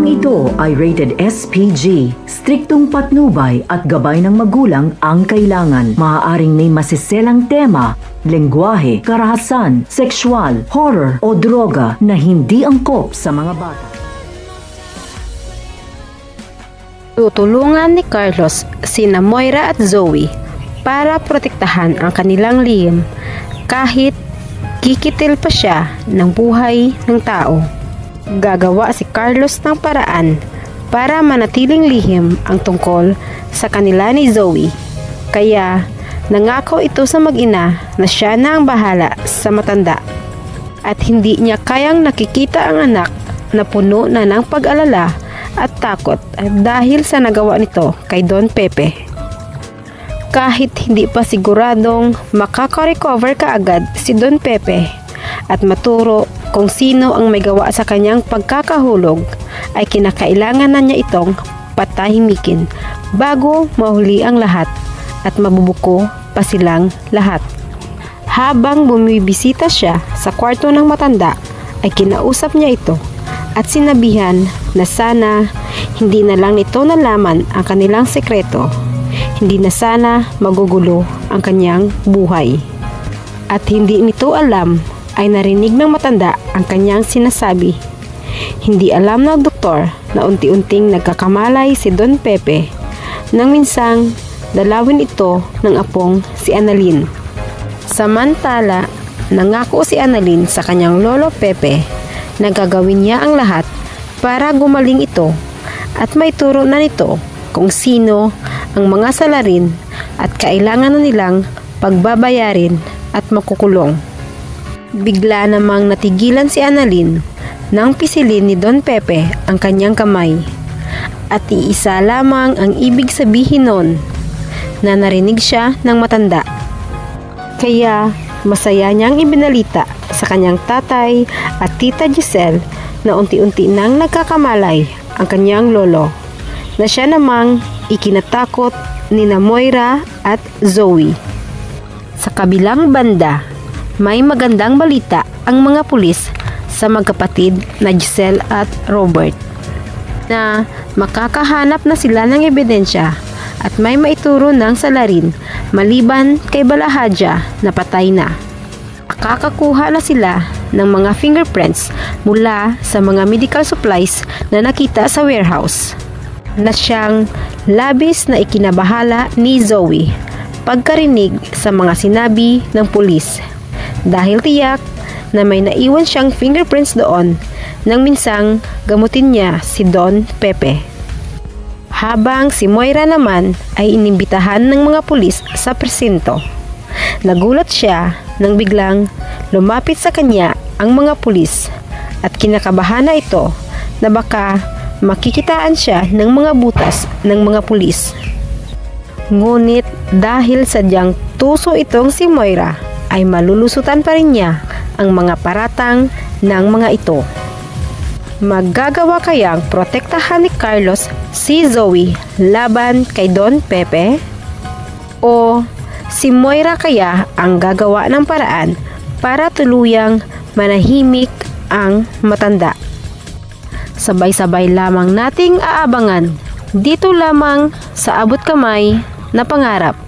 Programang ito ay rated SPG. Striktong patnubay at gabay ng magulang ang kailangan. Maaaring may masiselang tema, lengguwahe, karahasan, sexual, horror o droga na hindi angkop sa mga bata. Tutulungan ni Carlos sina Moira at Zoe para protektahan ang kanilang lihim kahit kikitil pa siya ng buhay ng tao. Gagawa si Carlos ng paraan para manatiling lihim ang tungkol sa kanila ni Zoe. Kaya nangako ito sa mag-ina na siya na ang bahala sa matanda at hindi niya kayang nakikita ang anak na puno na ng pag-alala at takot dahil sa nagawa nito kay Don Pepe. Kahit hindi pa siguradong makaka-recover kaagad si Don Pepe at maturo kung sino ang may gawa sa kanyang pagkakahulog, ay kinakailangan na niya itong patahimikin bago mahuli ang lahat at mabubuko pa silang lahat. Habang bumibisita siya sa kwarto ng matanda, ay kinausap niya ito at sinabihan na sana hindi na lang nito nalaman ang kanilang sekreto. Hindi na sana magugulo ang kanyang buhay. At hindi nito alam ay narinig ng matanda ang kanyang sinasabi. Hindi alam ng doktor na unti-unting nagkakamalay si Don Pepe nang minsang dalawin ito ng apong si Annalyn. Samantala, nangako si Annalyn sa kanyang lolo Pepe na gagawin niya ang lahat para gumaling ito at may turo na nito kung sino ang mga salarin at kailangan na nilang pagbabayarin at makukulong. Bigla namang natigilan si Annalyn nang pisilin ni Don Pepe ang kanyang kamay. At iisa lamang ang ibig sabihin nun, na narinig siya ng matanda. Kaya masaya niyang ibinalita sa kanyang tatay at tita Giselle na unti-unti nang nagkakamalay ang kanyang lolo, na siya namang ikinatakot ni Moira at Zoe. Sa kabilang banda, may magandang balita ang mga pulis sa magkapatid na Giselle at Robert na makakahanap na sila ng ebidensya at may maituro ng salarin maliban kay Balahadja na patay na. Makakakuha na sila ng mga fingerprints mula sa mga medical supplies na nakita sa warehouse, na siyang labis na ikinabahala ni Zoe pagkarinig sa mga sinabi ng pulis. Dahil tiyak na may naiwan siyang fingerprints doon nang minsang gamutin niya si Don Pepe. Habang si Moira naman ay inimbitahan ng mga pulis sa presinto. Nagulat siya nang biglang lumapit sa kanya ang mga pulis at kinakabahan na ito na baka makikitaan siya ng mga butas ng mga pulis. Ngunit dahil sadyang tuso itong si Moira, ay malulusutan pa rin niya ang mga paratang ng mga ito. Magagawa kayang protektahan ni Carlos si Zoe laban kay Don Pepe? O si Moira kaya ang gagawa ng paraan para tuluyang manahimik ang matanda? Sabay-sabay lamang nating aabangan dito lamang sa Abot Kamay na Pangarap.